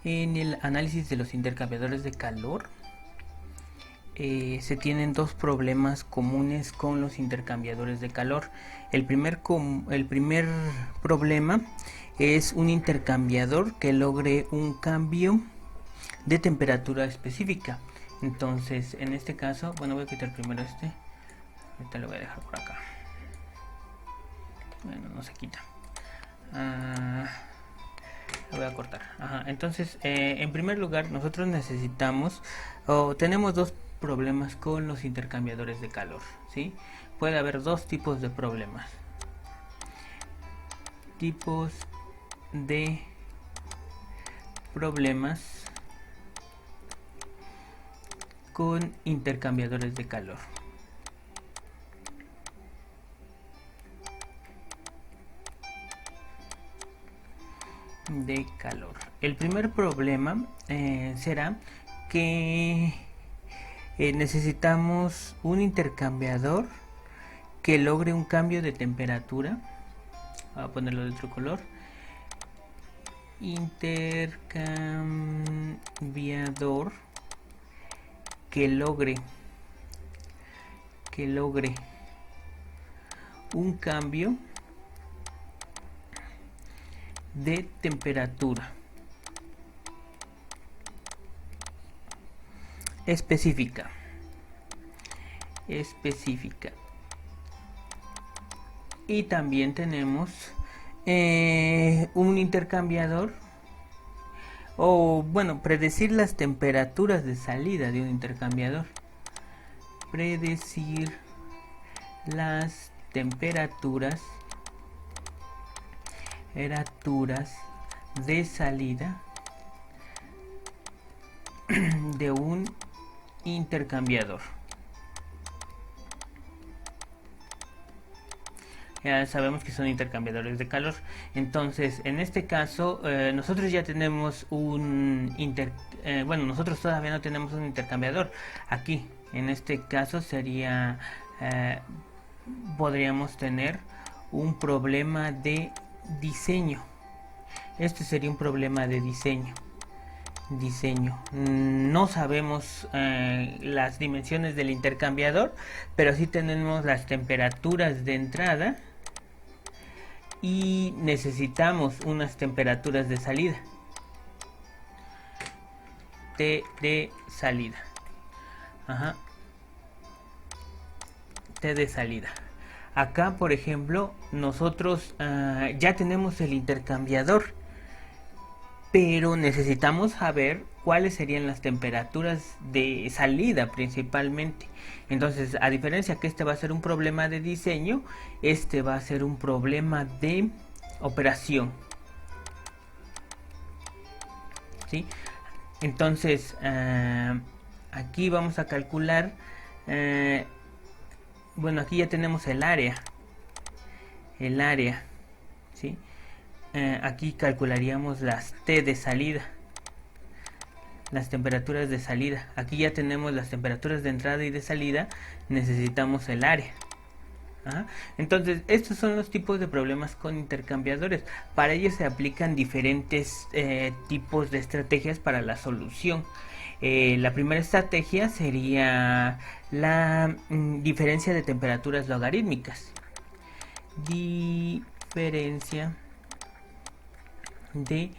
En el análisis de los intercambiadores de calor, se tienen dos problemas comunes con los intercambiadores de calor. El primer problema es un intercambiador que logre un cambio de temperatura específica. Entonces, en este caso, bueno, voy a quitar primero este. Ahorita lo voy a dejar por acá. Bueno, no se quita. Lo voy a cortar. Entonces, en primer lugar, nosotros necesitamos o tenemos dos problemas con los intercambiadores de calor, ¿sí? Puede haber dos tipos de problemas. Tipos de problemas con intercambiadores de calor. El primer problema será que necesitamos un intercambiador que logre un cambio de temperatura. Voy a ponerlo de otro color. Intercambiador que logre un cambio de temperatura específica. Y también tenemos un intercambiador, o bueno, predecir las temperaturas de salida de un intercambiador. Predecir las temperaturas de salida de un intercambiador. Ya sabemos que son intercambiadores de calor. Entonces, en este caso, nosotros ya tenemos nosotros todavía no tenemos un intercambiador. Aquí, en este caso, podríamos tener un problema de diseño. Este sería un problema de diseño. No sabemos las dimensiones del intercambiador, pero sí tenemos las temperaturas de entrada y necesitamos unas temperaturas de salida. T de salida. Acá, por ejemplo, nosotros ya tenemos el intercambiador, pero necesitamos saber cuáles serían las temperaturas de salida principalmente. Entonces, a diferencia que este va a ser un problema de diseño, este va a ser un problema de operación, ¿sí? Entonces, aquí vamos a calcular, bueno, aquí ya tenemos el área, ¿sí? Aquí calcularíamos las T de salida, las temperaturas de salida. Aquí ya tenemos las temperaturas de entrada y de salida, necesitamos el área. Entonces, estos son los tipos de problemas con intercambiadores. Para ellos se aplican diferentes tipos de estrategias para la solución. La primera estrategia sería la diferencia de temperaturas logarítmicas. Diferencia de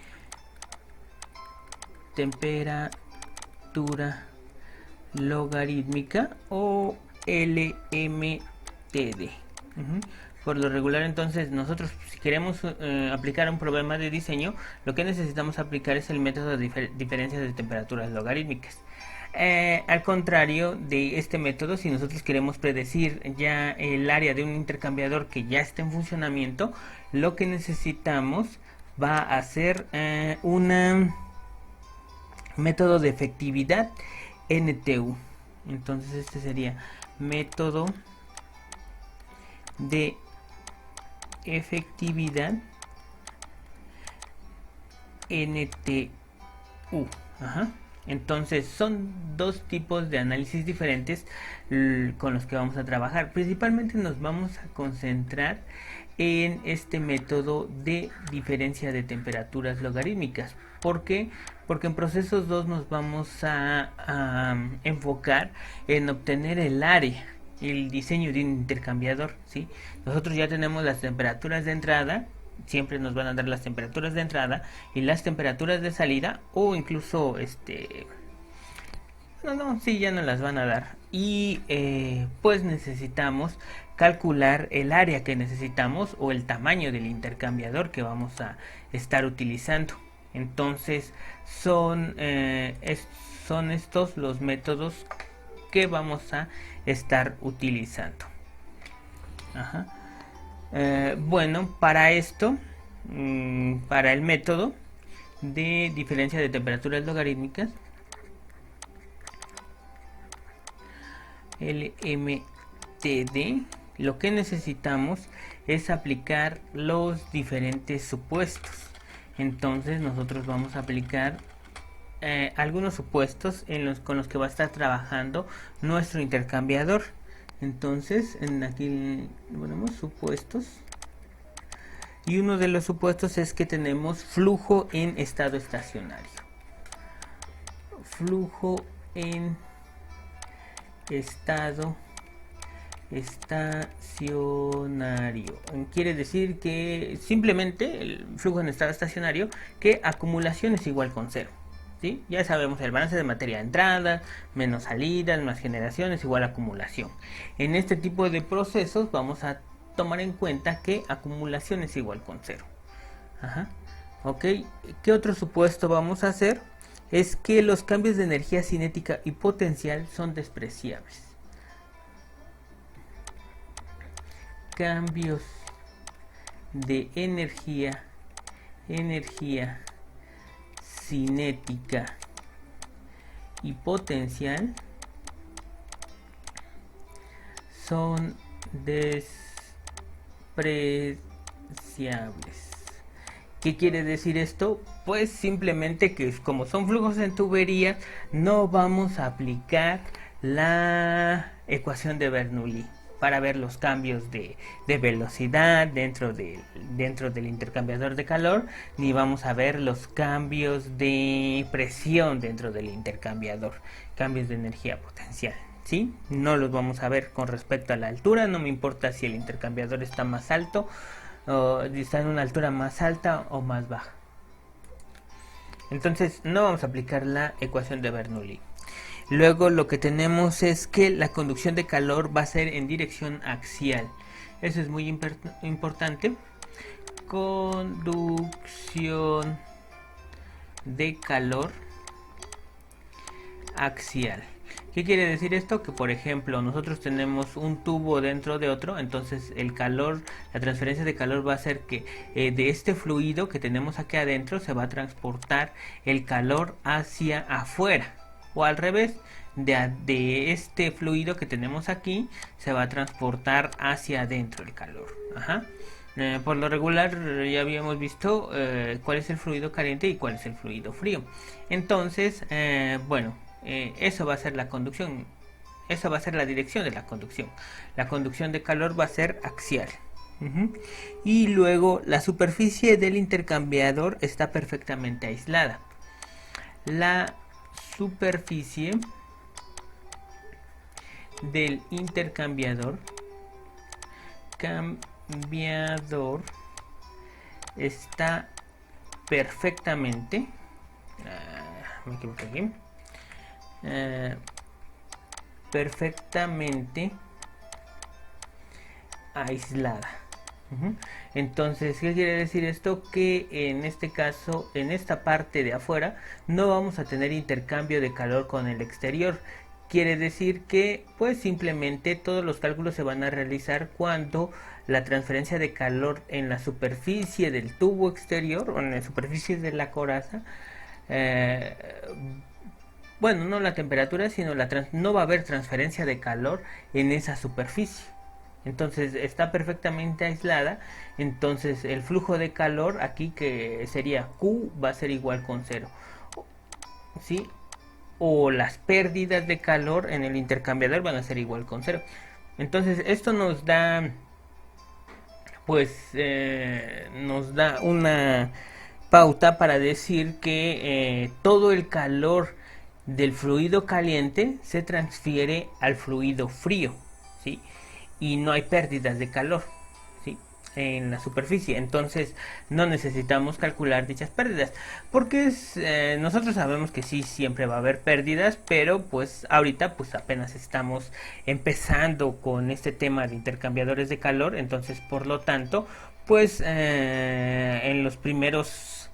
temperatura logarítmica o LMTD. Por lo regular, entonces, nosotros si queremos aplicar un problema de diseño, lo que necesitamos aplicar es el método de diferencia de temperaturas logarítmicas. Al contrario de este método, si nosotros queremos predecir ya el área de un intercambiador que ya está en funcionamiento, lo que necesitamos va a ser un método de efectividad NTU. Entonces este sería método de efectividad NTU. Entonces son dos tipos de análisis diferentes con los que vamos a trabajar. Principalmente nos vamos a concentrar en este método de diferencia de temperaturas logarítmicas. ¿Por qué? Porque en procesos 2 nos vamos a enfocar en obtener el área, el diseño de un intercambiador, ¿sí? Nosotros ya tenemos las temperaturas de entrada, siempre nos van a dar las temperaturas de entrada y las temperaturas de salida, o incluso sí, ya no las van a dar. Y pues necesitamos calcular el área que necesitamos o el tamaño del intercambiador que vamos a estar utilizando. Entonces son estos los métodos que vamos a estar utilizando. Ajá. Bueno, para esto, para el método de diferencia de temperaturas logarítmicas, LMTD, lo que necesitamos es aplicar los diferentes supuestos. Entonces nosotros vamos a aplicar algunos supuestos con los que va a estar trabajando nuestro intercambiador. Entonces aquí ponemos supuestos, y uno de los supuestos es que tenemos flujo en estado estacionario. Flujo en estado estacionario quiere decir que simplemente el flujo en estado estacionario, que acumulación es igual con cero, ¿sí? Ya sabemos el balance de materia de entrada menos salidas más generación es igual a acumulación. En este tipo de procesos vamos a tomar en cuenta que acumulación es igual con cero. Ajá. Ok, ¿qué otro supuesto vamos a hacer? Es que los cambios de energía cinética y potencial son despreciables. Cambios de energía cinética y potencial son despreciables. ¿Qué quiere decir esto? Pues simplemente que como son flujos en tubería, no vamos a aplicar la ecuación de Bernoulli para ver los cambios de velocidad dentro del intercambiador de calor, ni vamos a ver los cambios de presión dentro del intercambiador, cambios de energía potencial, ¿sí? No los vamos a ver con respecto a la altura. No me importa si el intercambiador está más alto, o está en una altura más alta o más baja. Entonces no vamos a aplicar la ecuación de Bernoulli. Luego lo que tenemos es que la conducción de calor va a ser en dirección axial. Eso es muy importante. Conducción de calor axial. ¿Qué quiere decir esto? Que por ejemplo nosotros tenemos un tubo dentro de otro, entonces el calor, la transferencia de calor va a hacer que de este fluido que tenemos aquí adentro se va a transportar el calor hacia afuera, o al revés, de este fluido que tenemos aquí se va a transportar hacia adentro el calor. Ajá. Por lo regular ya habíamos visto cuál es el fluido caliente y cuál es el fluido frío. Entonces, eso va a ser la conducción. Eso va a ser la dirección de la conducción. La conducción de calor va a ser axial. Y luego la superficie del intercambiador está perfectamente aislada. La superficie del intercambiador está perfectamente me equivoqué aquí, perfectamente aislada. Entonces, ¿qué quiere decir esto? Que en este caso, en esta parte de afuera, no vamos a tener intercambio de calor con el exterior. Quiere decir que pues simplemente todos los cálculos se van a realizar cuando la transferencia de calor en la superficie del tubo exterior o en la superficie de la coraza, no la temperatura, sino no va a haber transferencia de calor en esa superficie. Entonces está perfectamente aislada. Entonces el flujo de calor aquí, que sería Q, va a ser igual con cero, ¿sí? o las pérdidas de calor en el intercambiador van a ser igual con cero. Entonces esto nos da una pauta para decir que todo el calor del fluido caliente se transfiere al fluido frío, ¿sí? Y no hay pérdidas de calor, ¿sí? En la superficie. Entonces no necesitamos calcular dichas pérdidas, porque nosotros sabemos que sí, siempre va a haber pérdidas, pero pues ahorita pues apenas estamos empezando con este tema de intercambiadores de calor. Entonces por lo tanto pues en las primeras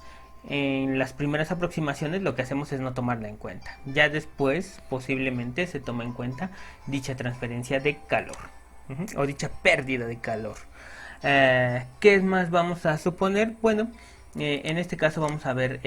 aproximaciones lo que hacemos es no tomarla en cuenta. Ya después posiblemente se toma en cuenta dicha transferencia de calor, o dicha pérdida de calor. ¿Qué más vamos a suponer? Bueno, en este caso vamos a ver